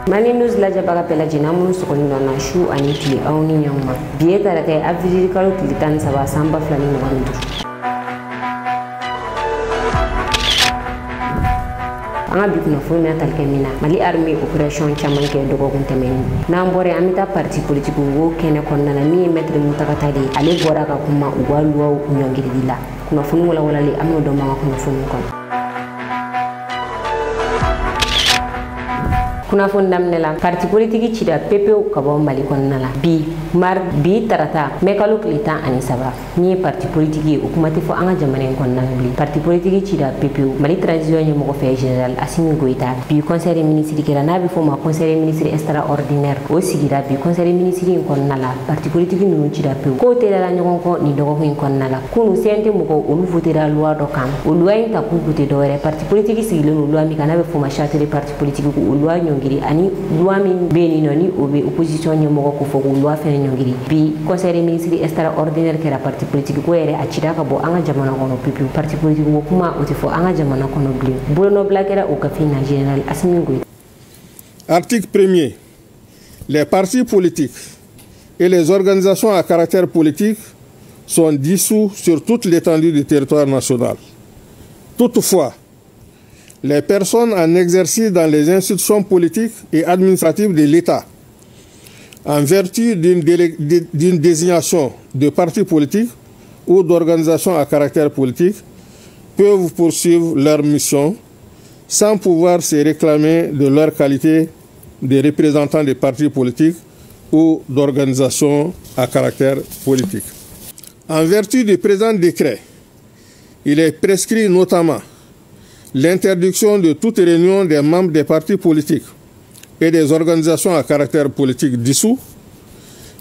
Mani news la jabaga pela jina munu sokoni na shu ani tili awni nyama bieta la kay avril kalo tili tan saba samba flani ngandu anga bi kuna fo na talkemina mali army operation chaman ke dogo kuntemen na mbore amita parti politique wo kene konna na mi metre mutakatali ale bora ka kuma uwaluwa nyongiri dila kuna funu wala li amno do ma kuna funu kon kuna fondam nela parti politique ci da PPO ka bo mali kon nala bi tarata mekalu klita ani saba ni parti politique o kuma tifo anga jamane kon nala bi parti politique ci da PPO mali transition ni mo ko fe general Assimi Goïta bi conseil ministre kala na bi fo ma conseil ministre extraordinaire o sigira bi conseil ministre kon nala parti politique ni ci da PPO ko te la nyon ko ni dogo kon nala kunu sente mo ko o voter la loi do kam o loi ta ku voter do re parti politique sigilo loi mi kana be fo ma charte de parti politique ko loi ngiri ani loi min beni noni obe opposition ni moko ko fogo loi fene ngiri bi conseil ministre extraordinaire que la parti politique ko ere achida ka bo anga jamana kono pipi parti politique ko kuma o fo anga jamana kono bli bono blakera o kafina général Assimi Goïta. Article 1er. Les partis politiques et les organisations à caractère politique sont dissous sur toute l'étendue du territoire national. Toutefois, les personnes en exercice dans les institutions politiques et administratives de l'État, en vertu d'une désignation de parti politique ou d'organisation à caractère politique, peuvent poursuivre leur mission sans pouvoir se réclamer de leur qualité de représentants des partis politiques ou d'organisations à caractère politique. En vertu du présent décret, il est prescrit notamment l'interdiction de toute réunion des membres des partis politiques et des organisations à caractère politique dissous,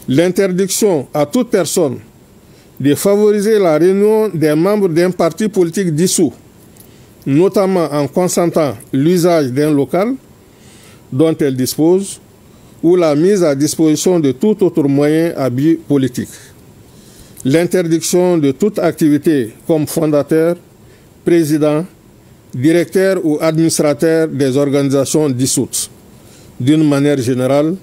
l'interdiction à toute personne de favoriser la réunion des membres d'un parti politique dissous, notamment en consentant l'usage d'un local dont elle dispose ou la mise à disposition de tout autre moyen à but politique, l'interdiction de toute activité comme fondateur, président, directeur ou administrateur des organisations dissoutes. D'une manière générale,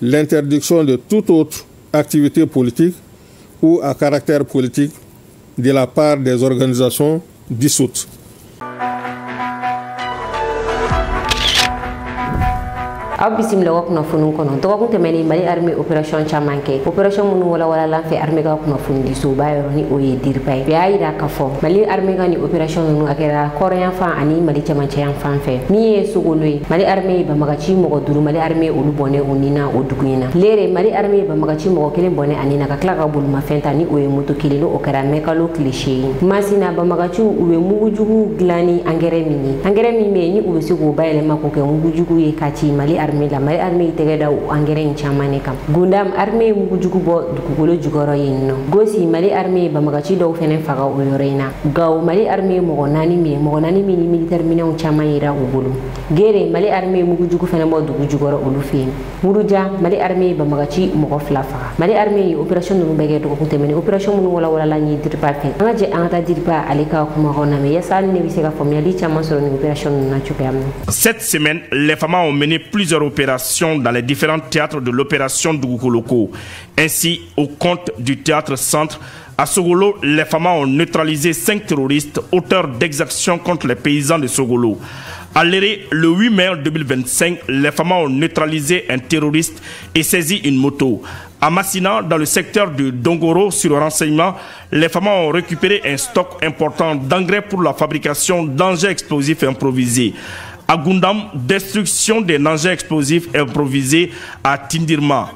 l'interdiction de toute autre activité politique ou à caractère politique de la part des organisations dissoutes. aw bisim la wakuna funun kono to ko temeni mali army operation chamanke operation munu wala la fe army ga kuna fundi so bayro ni o ye dirpay be ayida ka fo mali army ga ni operation nu akera korean fa ani mali chamanche yan fan fe ni e sugoloi mali army ba magachi mo duru mali army olu bone onina o dugina lere mali army ba magachi mo kele bone anina ka kla ka bul ma fenta ni o ye moto kilelo o kara mekalo cliché masina ba magachi uwe mugujugu glani angere mimi ni uwe sugo bayele makoke mugujugu ye kati mali la mari armée tegeda engrais chamane kam gundam armée mu jugu bo dukugolo jugoro yinno gosi mari armée ba magachi do fenen faga o yorena gaw mari armée mo nani mi ni militaire minon chamayira ubulu gere mari armée mu jugu fenen bo dugu jugoro ulu fe muruja mari armée ba magachi mo flafa mari armée opération no bege do ko temene opération mu wala la ni dirpa fe anga anta dirpa alika kuma hona me yasal ne bisega familia chama soro ni opération na chupam. Cette semaine, les femmes ont mené plusieurs opérations dans les différents théâtres de l'opération Dougoukoloko. Ainsi, au compte du théâtre Centre, à Sogolo, les femmes ont neutralisé 5 terroristes auteurs d'exactions contre les paysans de Sogolo. À Léré, le 8 mai 2025, les femmes ont neutralisé un terroriste et saisi une moto. À Massina, dans le secteur de Dongoro, sur renseignement, les femmes ont récupéré un stock important d'engrais pour la fabrication d'engins explosifs improvisés. À Gundam, destruction des engins explosifs improvisés à Tindirma.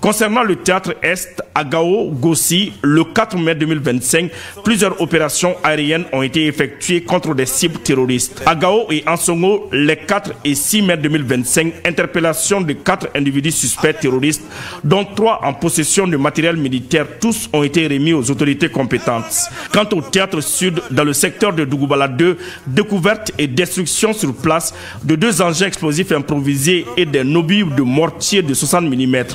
Concernant le théâtre Est, à Gao, Gossi, le 4 mai 2025, plusieurs opérations aériennes ont été effectuées contre des cibles terroristes. À Gao et Ansongo, les 4 et 6 mai 2025, interpellation de 4 individus suspects terroristes, dont 3 en possession de matériel militaire. Tous ont été remis aux autorités compétentes. Quant au théâtre Sud, dans le secteur de Dougoubala 2, découverte et destruction sur place de 2 engins explosifs improvisés et des obus de mortier de 60 mm.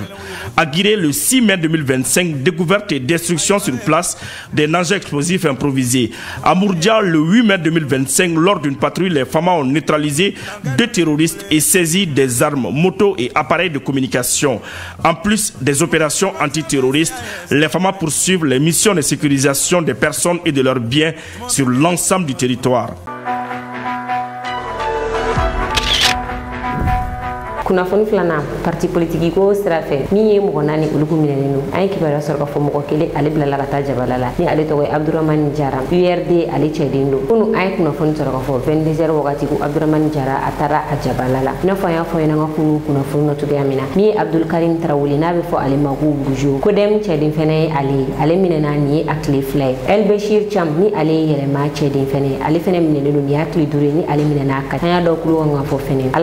à Guiré le 6 mai 2025, découverte et destruction sur place des engins explosifs improvisés. À Mourdia, le 8 mai 2025, lors d'une patrouille, les FAMA ont neutralisé 2 terroristes et saisi des armes, motos et appareils de communication. En plus des opérations antiterroristes, les FAMA poursuivent les missions de sécurisation des personnes et de leurs biens sur l'ensemble du territoire. kunnafoni filana parti politique ko sira fɛ min ye mɔgɔ naani olu ko minɛnen don an ye kibaruya sɔrɔ k'a fɔ mɔgɔ kelen ale bilala ka taa jabala la ni ale tɔgɔ ye Abdurahmani Jara URD ale cɛden don kunu an ye kunnafoni sɔrɔ k'a fɔ 22h wagati ko Abdurahmani Jara a taara a jabala la i n'a fɔ an y'a fɔ ɲɛna ka kunu kunnafoni na cogoya min na min ye Abdul Karim Tarawele n'a bɛ fɔ ale ma ko Bujo Kodem cɛden fɛnɛ ye ale minɛna nin ye a tile 2 ye El Bashir Cham ni ale ye yɛlɛma cɛden fɛnɛ ye ale fɛnɛ minɛnen don nin y'a tile 5 ye ni ale minɛna a ka an y'a dɔn kulo kan ka fɔ fɛnɛ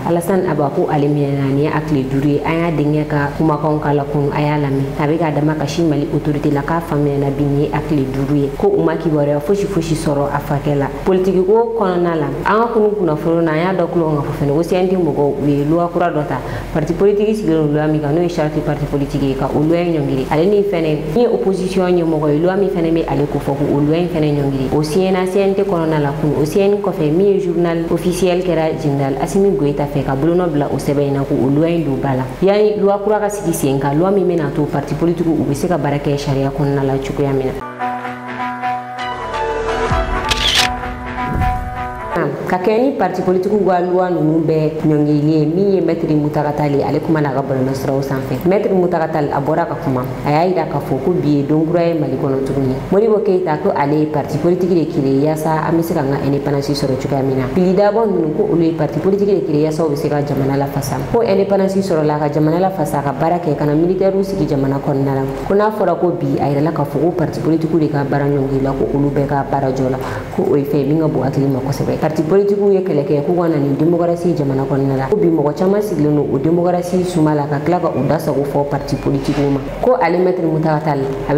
Alassane Aba ko ale minɛna ni a tile 5 ye an y'a denkɛ ka kumakanw kala kun a y'a lamɛn a bɛ k'a dama kasi Mali autorité la k'a fa minɛna bi ni a tile 5 ye ko u ma kibaruya fosi sɔrɔ a fakɛ la politique ko kɔnɔna la an ka kunu kunnafoni na an y'a dɔn kulo kan ka fɔ fɛnɛ ko CNT mɔgɔw u ye loi kura dɔ ta parti politique sigilen loi min kan n'o ye charte parti politique ye ka o loi ɲɔngiri ale ni fɛnɛ ni ye opposition ɲɛmɔgɔ ye loi min fɛnɛ bɛ ale ko fɔ ko o loi in fɛnɛ ɲɔngiri o siɲɛna CNT kɔnɔna la kun o siɲɛni kɔfɛ min ye journal officiel kɛra Général Assimi Goïta fɛ ka bolonɔ bila o sɛbɛn in na ko o loi in don ba la yani loi kura ka sigi sen kan loi min bɛna to parti politique u bɛ se ka baara kɛ sariya kɔnɔna la cogoya min na ka kɛ ni parti politique ka loi ninnu bɛɛ ɲɔngirili ye min ye Maître Muntaka Tall ale kuma n'a ka bɔlɔlɔsiraw sanfɛ Maître Muntaka Tall a bɔra ka kuma a y'a yira k'a fɔ ko bi ye don kura ye Mali kɔnɔ tuguni Modibo Keita ko ale ye parti politique de créé yaasa an bɛ se ka an ka indépendance sɔrɔ cogoya min na pili dabɔ ninnu ko olu ye parti politique de créé yaasa u bɛ se ka jamana lafasa ko indépendance sɔrɔla ka jamana lafasa ka baara kɛ ka na militaire sigi jamana kɔnɔna la ko n'a fɔra ko bi a yirala k'a fɔ ko parti politique de ka baara ɲɔngiri la ko olu bɛɛ ka baara jɔ la ko o ye fɛn min ka bon hakili ma kosɛbɛ parti politique ye kɛlɛ kɛ k'u ka na ni démocratie jamana kɔnɔna la ko bi mɔgɔ caman sigilen don o démocratie suma la ka tila ka u da sago fɔ parti politique ma ko ale Maître Muntaka Tall a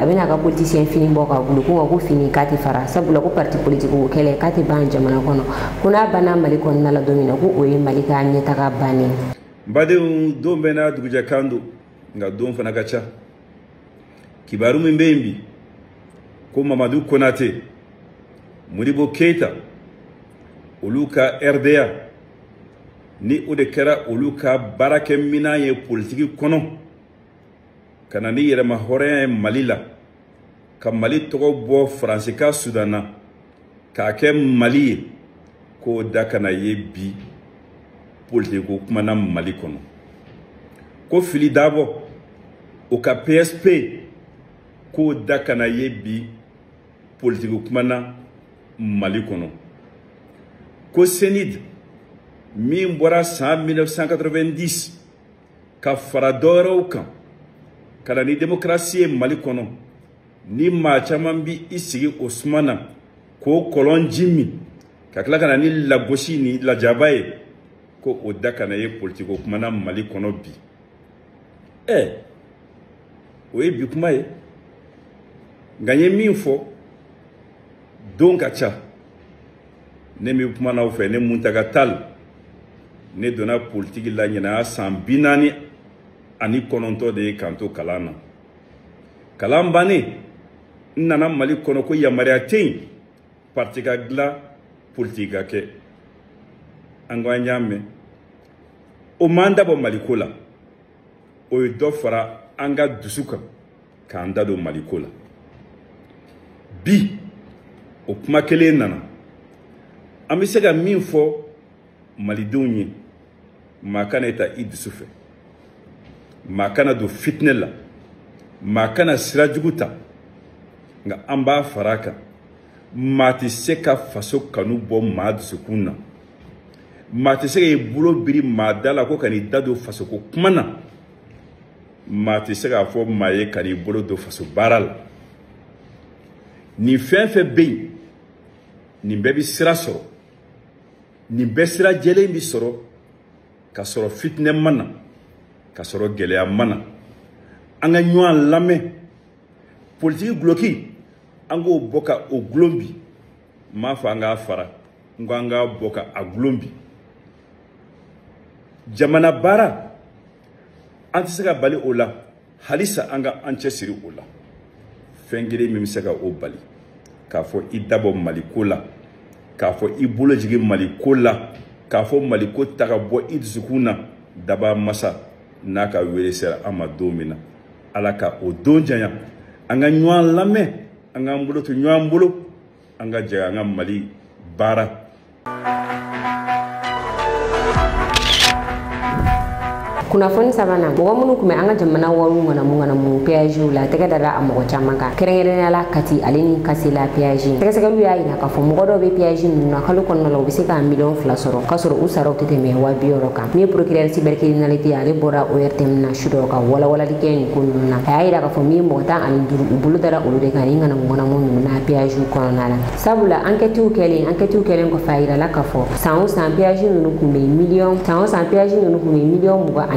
bɛna ka politicien fini bɔ ka bolo ko fini k'a tɛ fara sabula ko parti politique o kɛlɛ k'a tɛ ban jamana kɔnɔ ko n'a banna Mali kɔnɔna la don min na ko o ye Mali ka ɲɛtaga bannen badenw don bɛɛ n'a dugujɛkan don nka don fana ka ca kibaru min bɛ yen bi ko Mamadou Konaté Modibo Keita olu ka RDA ni o de kɛra olu ka baarakɛminɛn ye politique kɔnɔ ka na ni yɛrɛma hɔrɔnya ye Mali la ka Mali tɔgɔ bɔ Faransi ka Sudan na k'a kɛ Mali ye k'o da kana ye bi politique ko kuma na Mali kɔnɔ ko fili dabɔ o ka PSP k'o da kana ye bi politique kuma na Mali kɔnɔ ko CENID min bɔra san 1990 ka fara dɔwɛrɛw kan ka na ni démocratie ye Mali kɔnɔ ni maa caman bi i sigi o suma na k'o kɔlɔn ji min ka tila ka na ni lagosi ni lajaba ye ko o da kana ye politique ko kuma na Mali kɔnɔ bi o ye bi kuma ye nka n ye min fɔ don ka ca ne mi kuma n'aw fɛ ne Muntaka Tall ne donna politique la ɲinɛ san 49 de ye k'an to kalan na kalan bannen n nana Mali kɔnɔ ko yamaruya tɛ yen parti ka dilan politique ka kɛ an ko an y'a mɛn o m'an dabɔ Mali ko la o ye dɔ fara an ka dusu kan k'an da don Mali ko la bi o kuma kelen nana an bɛ se ka min fɔ malidenw ye maa kana ta i dusu fɛ maa kana don fitinɛ la maa kana sira jugu ta nka an b'a fara a kan maa tɛ se ka faso kanu bɔ maa dusukun na maa tɛ se ka i bolo biri maa da la ko ka n'i da don fasoko kuma na maa tɛ se k'a fɔ maa ye ka n'i bolo don faso baara la nin fɛn fɛn bɛ yen nin bɛɛ bɛ sira sɔrɔ nin bɛɛ sira jɛlen bɛ sɔrɔ ka sɔrɔ fitinɛ ma na ka sɔrɔ gɛlɛya ma na an ka ɲɔgɔn lamɛn politiki guloki an k'o bɔ ka o gulon bi n m'a fɔ an k'a fara n ko an k'a bɔ ka a gulon bi jamana bara an tɛ se ka bali o la halisa an ka an cɛsiri o la fɛn kelen min bɛ se ka o bali k'a fɔ i dabɔ maliko la k'a fɔ i bolo jigin maliko la k'a fɔ maliko ta ka bɔ i dusukun na daba masa n'a ka wele sera an ma don min na ala ka o don janya an ka ɲɔgɔn lamɛn an k'an bolo to ɲɔgɔn bolo an ka jɛ an ka Mali baara. Kunnafoni sabanan mɔgɔ minnu kun bɛ an ka jamana wariw ŋanamu péage la tɛgɛ dara a mɔgɔ caman kan kɛrɛnkɛrɛnnenya la Kati ale ni Kasela péage sɛgɛsɛgɛliw y'a yira k'a fɔ mɔgɔ dɔw bɛ péage ninnu na kalo kɔnɔna la u bɛ se ka $2 sɔrɔ k'a sɔrɔ u saraw tɛ tɛmɛ 200 kan min ye procureur cybercriminalité ale bɔra ORTM na su dɔ ka walawalali kɛ nin ko ninnu na a y'a yira k'a fɔ min ye mɔgɔ 15 u bolo dara olu de kan ni ŋanamu ninnu na péage kɔnɔna la sabula enquêtew kɛlen kɔfɛ a yirala k'a fɔ san o san péage ninnu kun bɛ million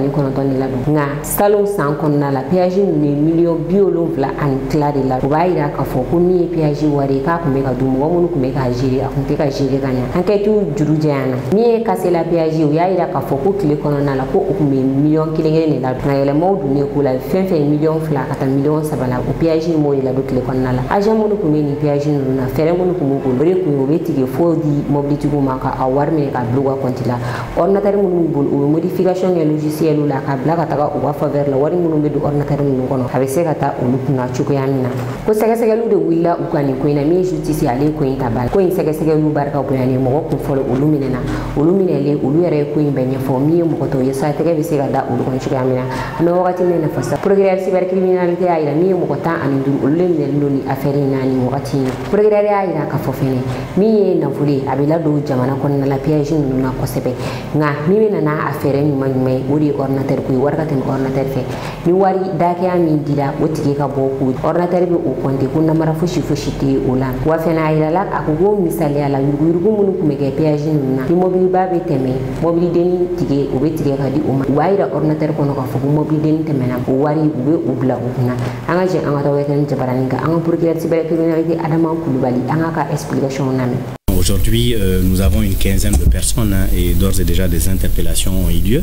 $29 de la don nka salon san kɔnɔna la péage ninnu ye $70,000 de la u b'a yira k'a fɔ ko min ye péage wari k'a kun bɛ ka dun mɔgɔ minnu kun bɛ ka gérer a kun tɛ ka gérer ka ɲɛ enquêtew juru janyana min ye Kasela péage u y'a yira k'a fɔ ko tile kɔnɔna la ko u kun bɛ $1,000,000 de la nka yɛlɛmaw donnen ko la fɛn fɛn $2,000,000 ka taa $3,000,000 la o péage in m'o de la don tile kɔnɔna la agent minnu kun bɛ nin péage ninnu na fɛɛrɛ minnu kun b'u bolo o de kun ye u bɛ tigɛ fo di mobilitigiw ma ka a wari minɛ ka bila u ka compte la ordinateur minnu b'u bolo u bɛ modification kɛ logiciel la ka bila ka taga u ka faveur la wari minnu bɛ don ordinateur ninnu kɔnɔ a bɛ se ka taa olu kunna cogoya min na ko sɛgɛsɛgɛliw de wulila u kan nin ko in na min ye justice ale ye ko in ta ba la ko in sɛgɛsɛgɛliw barika bonyana mɔgɔ kun fɔlɔ olu minɛna olu minɛlen olu yɛrɛ ye ko in bɛɛ ɲɛfɔ min ye mɔgɔ tɔw ye sa tɛgɛ bɛ se ka da olu kan cogoya min na an bɛ wagati min na fasa procureur cybercriminalité y'a yira min ye mɔgɔ 15 olu de minɛlen don ni affaire in na nin wagati in na procureur y'a yira k'a fɔ fɛnɛ min ye nafolo ye a bɛ ladon jamana kɔnɔna la piège ninnu na kosɛbɛ nka min bɛ na a fɛɛrɛ ɲuman ɲuman ye o de ye ordinateur ko ye wari ka tɛmɛ ordinateur fɛ ni wari dakɛya min dira o tigi ka bɔ ko ordinateur bɛ o compter ko namara fosi tɛ o la wa fɛnɛ a yirala a ko ko misaliya la yuruguyurugu minnu kun bɛ kɛ péage ninnu na ni mobiliba bɛ tɛmɛ mobiliden tigɛ o bɛ tigɛ ka di o ma u b'a yira ordinateur kɔnɔ k'a fɔ ko mobiliden tɛmɛna o wari u bɛ u bila u kunna an ka jɛ an ka taa wɛrɛ jabaranin kan an ka procureur cybercriminalité Adama Kulibali an ka explication lamɛn. Aujourd'hui, nous avons une quinzaine de personnes et d'ores et déjà des interpellations ont eu lieu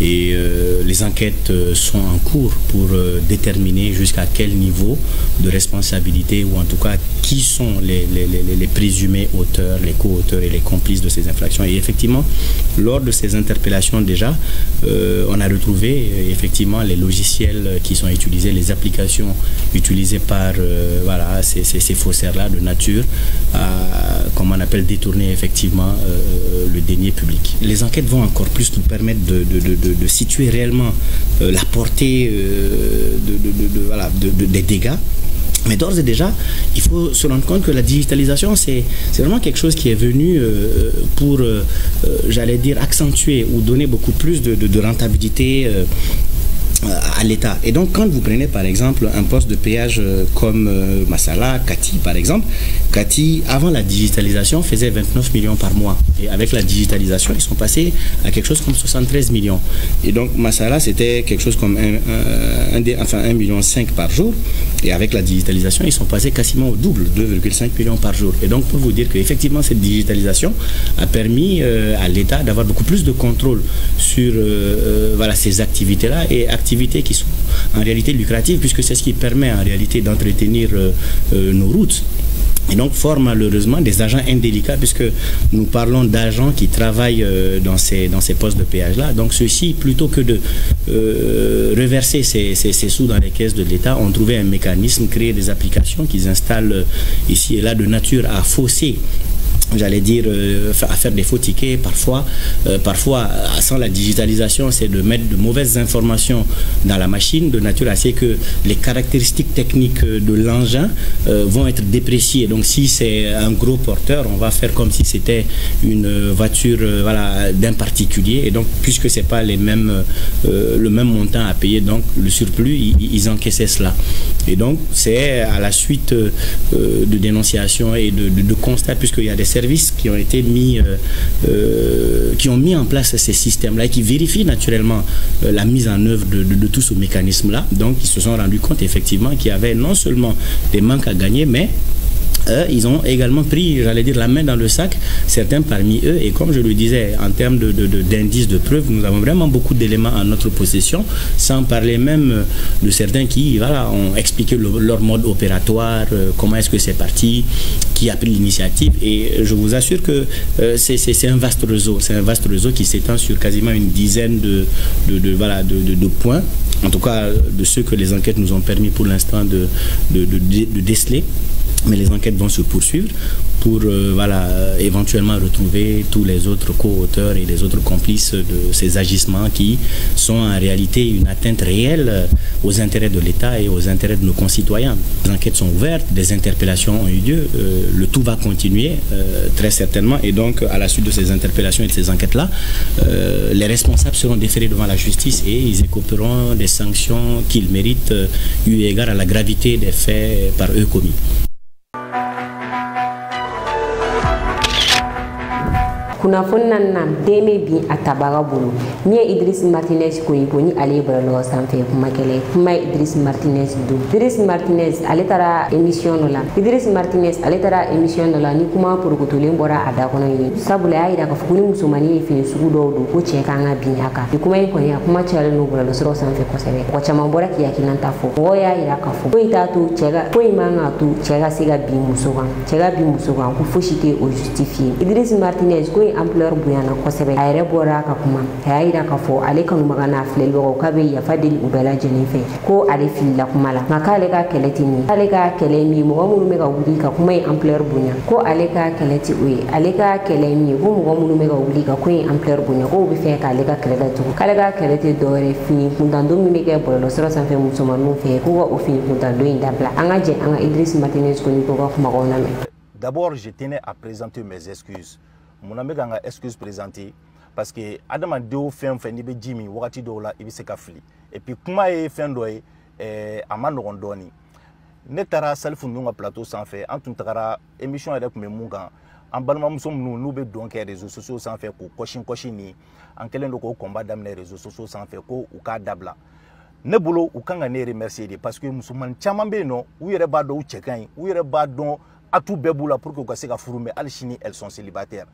et les enquêtes sont en cours pour déterminer jusqu'à quel niveau de responsabilité ou en tout cas qui sont les présumés auteurs, les co-auteurs et les complices de ces infractions. Et effectivement, lors de ces interpellations déjà, on a retrouvé effectivement les logiciels qui sont utilisés, les applications utilisées par voilà, ces faussaires-là de nature, comme on appelle détourner effectivement le denier public. Les enquêtes vont encore plus nous permettre de situer réellement la portée voilà, des dégâts. Mais d'ores et déjà, il faut se rendre compte que la digitalisation, c'est vraiment quelque chose qui est venu pour, j'allais dire, accentuer ou donner beaucoup plus de rentabilité à l'État. Et donc, quand vous prenez par exemple un poste de péage comme Massala, Kati par exemple, Kati, avant la digitalisation, faisait 29 millions par mois. Et avec la digitalisation, ils sont passés à quelque chose comme 73 millions. Et donc, Massala, c'était quelque chose comme 1,5 million par jour. Et avec la digitalisation, ils sont passés quasiment au double, 2,5 millions par jour. Et donc, pour vous dire qu'effectivement, cette digitalisation a permis à l'État d'avoir beaucoup plus de contrôle sur voilà, ces activités-là et activités qui sont en réalité lucratives, puisque c'est ce qui permet en réalité d'entretenir nos routes. Et donc, fort malheureusement, des agents indélicats, puisque nous parlons d'agents qui travaillent dans ces postes de péage-là. Donc, ceux-ci, plutôt que de reverser ces sous dans les caisses de l'État, ont trouvé un mécanisme, créé des applications qu'ils installent ici et là de nature à fausser, j'allais dire, à faire des faux tickets. Parfois, sans la digitalisation, c'est de mettre de mauvaises informations dans la machine, de nature à ce que les caractéristiques techniques de l'engin vont être dépréciées. Donc, si c'est un gros porteur, on va faire comme si c'était une voiture voilà, d'un particulier. Et donc, puisque c'est pas le même montant à payer, donc le surplus, ils encaissaient cela. Et donc, c'est à la suite de dénonciations et de constats, puisqu'il y a des services qui ont été qui ont mis en place ces systèmes-là et qui vérifient naturellement la mise en œuvre de tout ce mécanisme-là. Donc, ils se sont rendus compte effectivement qu'il y avait non seulement des manques à gagner, mais ils ont également pris, j'allais dire, la main dans le sac, certains parmi eux. Et comme je le disais, en termes d'indices de preuves, nous avons vraiment beaucoup d'éléments en notre possession, sans parler même de certains qui ont expliqué leur mode opératoire, comment est-ce que c'est parti, qui a pris l'initiative. Et je vous assure que c'est un vaste réseau. C'est un vaste réseau qui s'étend sur quasiment une dizaine de points, en tout cas de ceux que les enquêtes nous ont permis pour l'instant de déceler. Mais les enquêtes vont se poursuivre pour éventuellement retrouver tous les autres co-auteurs et les autres complices de ces agissements qui sont en réalité une atteinte réelle aux intérêts de l'État et aux intérêts de nos concitoyens. Les enquêtes sont ouvertes, des interpellations ont eu lieu, le tout va continuer très certainement, et donc à la suite de ces interpellations et de ces enquêtes-là, les responsables seront déférés devant la justice et ils écoperont des sanctions qu'ils méritent eu égard à la gravité des faits par eux commis. kuna funnan nan deme bi atabaga bulu mi Idriss Martinez ko ni ale baralo sanfe kuma kele kuma Idriss Martinez do Idriss Martinez ale tara émission la Idriss Martinez ale tara émission la ni kuma pour ko tolen bora ada kono yi sabula ay da ka fukuni musumani fi sugu do ko che kanga bi aka kuma ko ya kuma chale no baralo soro sanfe ko sebe ko chama bora ki yakina tafo o ya ira ka fo ko itatu chega ko imanga tu chega siga bi musugan ko fushite o justifier Idriss Martinez ko ampleur buyana ko sebe ayre bora ka kuma ayira ka fo ale kanu magana flel go ka be ya fadil ubela jenife ko ale filla kuma la makale ka keletini ale ka kelemi mo mu me ka wuli ka kuma ampleur bunya ko ale ka keleti uyi ale ka kelemi go mo mu me ka wuli ka ko ampleur bunya ko be fe ka ale ka keleta tu kale ka keleti dore fini kundando mi me ke bolo soro sanfe musoma no fe ko o fini kundando indabla angaje anga Idriss Martinez ko ni ko kuma ko na me. D'abord, je tenais à présenter mes excuses. Mon ami a excuse présentée parce que Adam a deux fins ni be Jimmy wakati dola ibise kafli et puis kuma e fin doye amano rondoni netara salfu nunga plateau sans fait en tout tagara émission avec me munga en balma musom nous be donc réseaux sociaux sans fait ko koshin ni en kelen ko combat d'amener réseaux sociaux sans fait ko ou ka dabla ne bolo ou kanga ne remercier parce que musulman chama be no ou yere ba do chekan ou yere ba don atou bebula pour que ka furume alchini elles sont célibataires.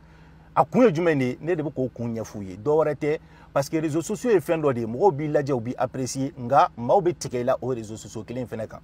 A kunye jumene ne de ko kunya fuye do warete parce que réseaux sociaux e fendo de mo bi la bi apprécier nga ma be tikela o réseaux sociaux kelen feneka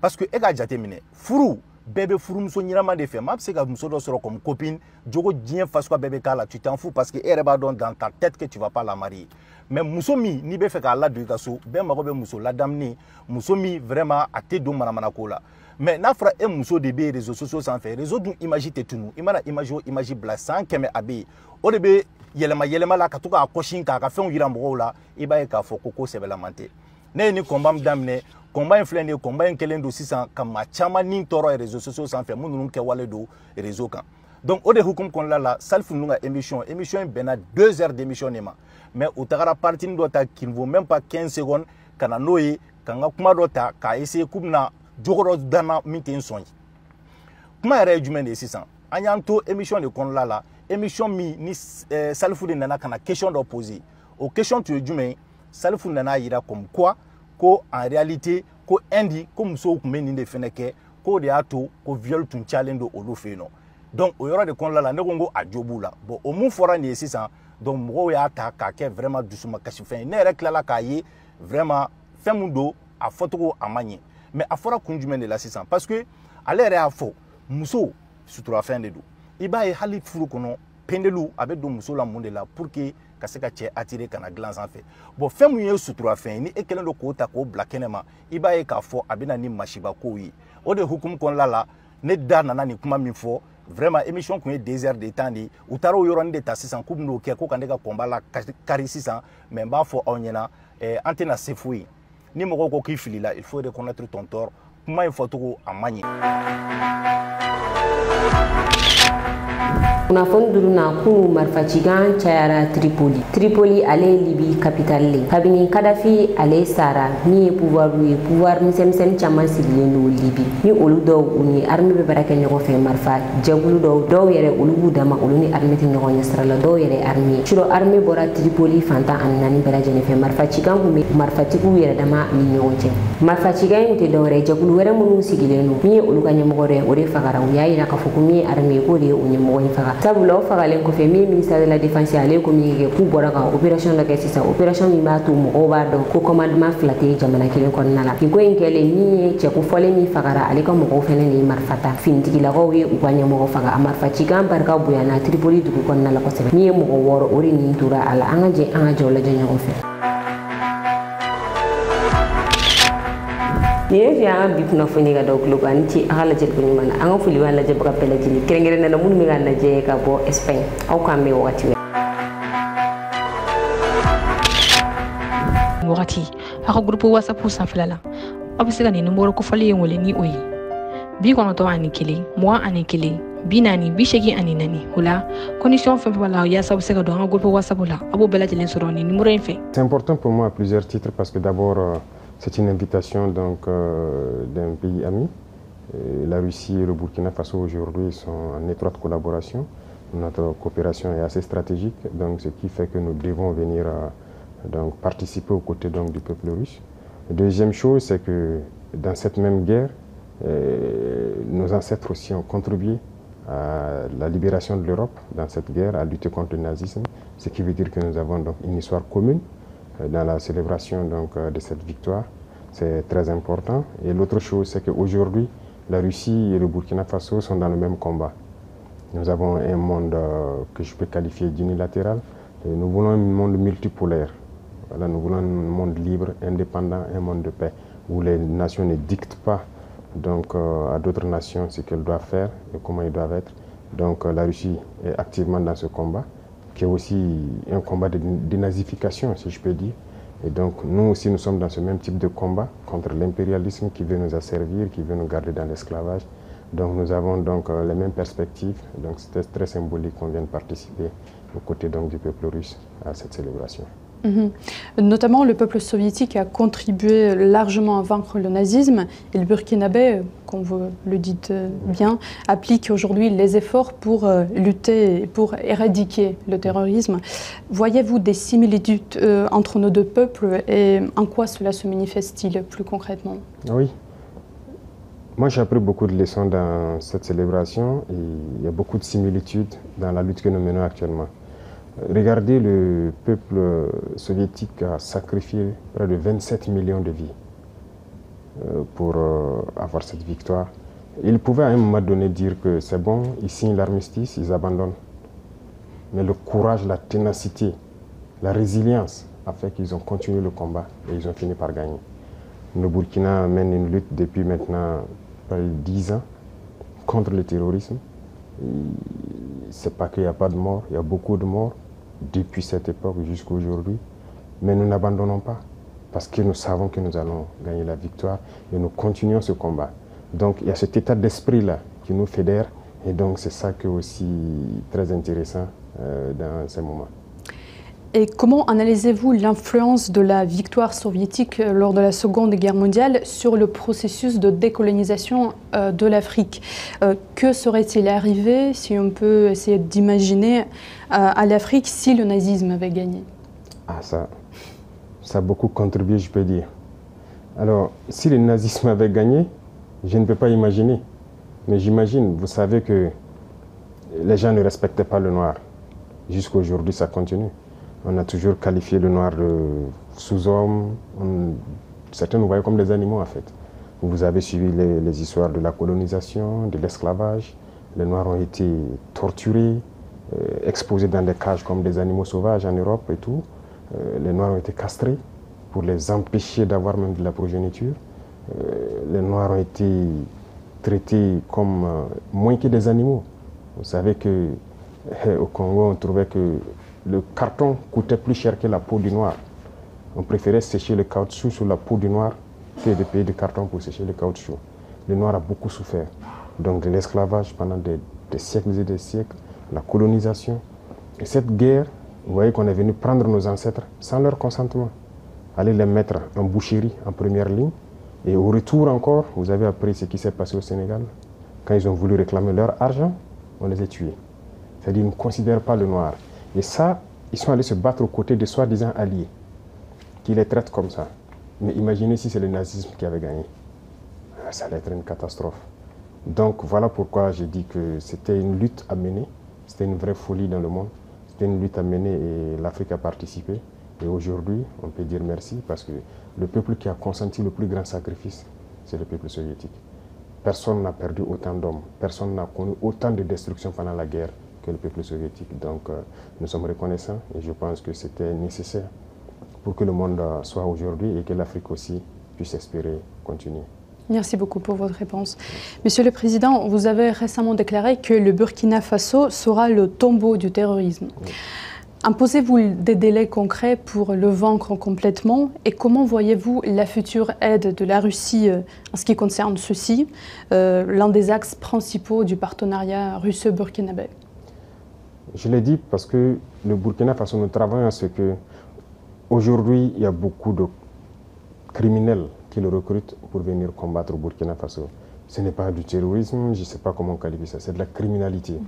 parce que e ga jatemine furu bébé furu muso nyirama de fait map se ga muso do soro comme copine jogo dien fasko bébé kala tu t'en fous parce que e reba don dans ta tête que tu vas pas la marier mais muso mi ni be fe ka la du kaso be ma be muso la damni muso mi vraiment a te do manamana ko la. Mais n'a fra e muso de be réseaux sociaux sans faire réseau dun image te tunu imana image bla sans keme abe o de be yelema la ka to ka koshin ka fen yira mbo la iba e ka fo koko sebela mante ne ni combat damne combat influence combat kelendo 600 kama chama ni toro réseaux sociaux sans faire munun ke wale do réseau kan donc o de hukum kon la salfu nunga émission bena 2 heures d'émission nema mais o tagara partie ndota qui ne vaut même pas 15 secondes kana noyi kanga kuma dota ka essayer kubna jogoro dana minten sonyi kuma yare jumen de 600 anyanto émission de kon la émission mi ni salfu de nana kana question de poser aux questions tu jumen salfu nana yira comme quoi ko en réalité ko indi comme so kumeni de feneke ko de ato ko viol tun challenge o lo fe no donc o yoro de kon la ne gongo adjobula bon o mun fora ni 600 donc mo ya ta ka ke vraiment dusuma kashifin ne rek la ka yi vraiment femundo a photo amanye mais à fora kunjumen de la 600 parce que à l'air à faux muso sutura fin de do iba e hali furu kono pendelu avec do muso la monde là pour que kaseka che attirer kana glance en fait bon femu ye sutura fin ni ekelen do ko ta ko blakenema iba e ka fo abina ni mashiba ko yi o de hukum kon la ne da nana ni kuma mi fo vraiment émission ko 2 heures de temps ni utaro yoron de ta 600 kubno ke ko kandeka komba la kari 600 mais ba fo onyena antena sefui ni moko ko kifili là il faut reconnaître ton tort comment il faut tout amani una fonduru na kunu marfacigan chayara Tripoli ale Libi capitale le kabini Kadhafi ale sara ni pouvoir misem chama sileno Libi ni olu do uni army be baraka nyoko fe marfa jagulu do yere olu dama olu ni army tin nyoko nyasra la do yere army chiro army bora Tripoli fanta annani bela jene fe marfacigan ku marfatiku yere dama ni nyoko marfaciga in te dore jakulu wera munu sigilenu ni uluga nyamogore ore fagara uya ina kafukumi arme ko de unyamo ni faga sabula fagalen ko fe mi ministère de la défense ale ko mi ke ku bora ka opération da kesi sa opération mi ma tu mo ba do ko commandement flaté jamana kelen kon nala ko en kele ni ce ko fole mi fagara ale ko mo fene ni marfata fintigi la ko wi uganya mo faga amarfaciga barka buya na tripoli du kon nala ko sebe ni mo woro ore ni tura ala anga jola je nyago fe ni ya bi kuna funi ga do club anti ala je ko nyumana anga fuli wala je baka pela jini kerengere na mun mi ga na je ka bo Espagne au kambe wakati aka grupo WhatsApp sanfɛla aw bɛ se ka nin numéro kofɔli in wele ni o ye 91 21 40 84 o la condition fɛn fɛn b'a la yaasa aw bɛ se ka don an ka groupe WhatsApp la a b'o bɛɛ lajɛlen sɔrɔ nin numéro in fɛ. C'est important pour moi à plusieurs titres parce que d'abord c'est une invitation donc d'un pays ami. La Russie et le Burkina Faso aujourd'hui sont en étroite collaboration. Notre coopération est assez stratégique, donc ce qui fait que nous devons venir donc participer aux côtés donc du peuple russe. La deuxième chose, c'est que dans cette même guerre, nos ancêtres aussi ont contribué à la libération de l'Europe dans cette guerre, à lutter contre le nazisme, ce qui veut dire que nous avons donc une histoire commune dans la célébration donc de cette victoire. C'est très important. Et l'autre chose, c'est qu'aujourd'hui, la Russie et le Burkina Faso sont dans le même combat. Nous avons un monde que je peux qualifier d'unilatéral. Nous voulons un monde multipolaire. Voilà, nous voulons un monde libre, indépendant, un monde de paix, où les nations ne dictent pas donc, à d'autres nations ce qu'elles doivent faire et comment ils doivent être. Donc la Russie est activement dans ce combat, qui est aussi un combat de dénazification, si je peux dire. Et donc nous aussi, nous sommes dans ce même type de combat contre l'impérialisme qui veut nous asservir, qui veut nous garder dans l'esclavage. Donc nous avons donc les mêmes perspectives. Donc c'était très symbolique qu'on vienne participer aux côtés donc, du peuple russe à cette célébration. Notamment, le peuple soviétique a contribué largement à vaincre le nazisme et le Burkinabé, comme vous le dites bien, applique aujourd'hui les efforts pour lutter, pour éradiquer le terrorisme. Voyez-vous des similitudes entre nos deux peuples et en quoi cela se manifeste-t-il plus concrètement? Oui. Moi, j'ai appris beaucoup de leçons dans cette célébration et il y a beaucoup de similitudes dans la lutte que nous menons actuellement. Regardez, le peuple soviétique a sacrifié près de 27 millions de vies pour avoir cette victoire. Ils pouvaient à un moment donné dire que c'est bon, ils signent l'armistice, ils abandonnent. Mais le courage, la ténacité, la résilience a fait qu'ils ont continué le combat et ils ont fini par gagner. Le Burkina mène une lutte depuis maintenant près de 10 ans contre le terrorisme. C'est pas qu'il n'y a pas de morts, il y a beaucoup de morts depuis cette époque jusqu'à aujourd'hui. Mais nous n'abandonnons pas parce que nous savons que nous allons gagner la victoire et nous continuons ce combat. Donc il y a cet état d'esprit-là qui nous fédère et donc c'est ça qui est aussi très intéressant dans ces moments. Et comment analysez-vous l'influence de la victoire soviétique lors de la Seconde Guerre mondiale sur le processus de décolonisation de l'Afrique? Que serait-il arrivé, si on peut essayer d'imaginer, à l'Afrique si le nazisme avait gagné? Ça a beaucoup contribué, je peux dire. Alors, si le nazisme avait gagné, je ne peux pas imaginer. Mais j'imagine, vous savez que les gens ne respectaient pas le noir. Jusqu'à aujourd'hui, ça continue. On a toujours qualifié le noir de sous-homme. Certains nous voyaient comme des animaux en fait. Vous avez suivi les histoires de la colonisation, de l'esclavage. Les noirs ont été torturés, exposés dans des cages comme des animaux sauvages en Europe et tout. Les noirs ont été castrés pour les empêcher d'avoir même de la progéniture. Les noirs ont été traités comme moins que des animaux. Vous savez qu'au Congo, on trouvait que le carton coûtait plus cher que la peau du noir. On préférait sécher le caoutchouc sur la peau du noir que de payer du carton pour sécher le caoutchouc. Le noir a beaucoup souffert. Donc de l'esclavage pendant des siècles et des siècles, la colonisation. Et cette guerre, vous voyez qu'on est venu prendre nos ancêtres sans leur consentement, aller les mettre en boucherie, en première ligne. Et au retour encore, vous avez appris ce qui s'est passé au Sénégal. Quand ils ont voulu réclamer leur argent, on les a tués. C'est-à-dire qu'ils ne considèrent pas le noir. Et ça, ils sont allés se battre aux côtés de soi-disant alliés, qui les traitent comme ça. Mais imaginez si c'est le nazisme qui avait gagné. Ça allait être une catastrophe. Donc voilà pourquoi j'ai dit que c'était une lutte à mener. C'était une vraie folie dans le monde. C'était une lutte à mener et l'Afrique a participé. Et aujourd'hui, on peut dire merci parce que le peuple qui a consenti le plus grand sacrifice, c'est le peuple soviétique. Personne n'a perdu autant d'hommes, personne n'a connu autant de destruction pendant la guerre que le peuple soviétique. Donc nous sommes reconnaissants et je pense que c'était nécessaire pour que le monde soit aujourd'hui et que l'Afrique aussi puisse espérer continuer. Merci beaucoup pour votre réponse. Monsieur le Président, vous avez récemment déclaré que le Burkina Faso sera le tombeau du terrorisme. Oui. Imposez-vous des délais concrets pour le vaincre complètement et comment voyez-vous la future aide de la Russie en ce qui concerne ceci, l'un des axes principaux du partenariat russo-burkinabé? Je l'ai dit parce que le Burkina Faso, nous travaillons à ce que aujourd'hui il y a beaucoup de criminels qui le recrutent pour venir combattre au Burkina Faso. Ce n'est pas du terrorisme, je ne sais pas comment qualifier ça, c'est de la criminalité.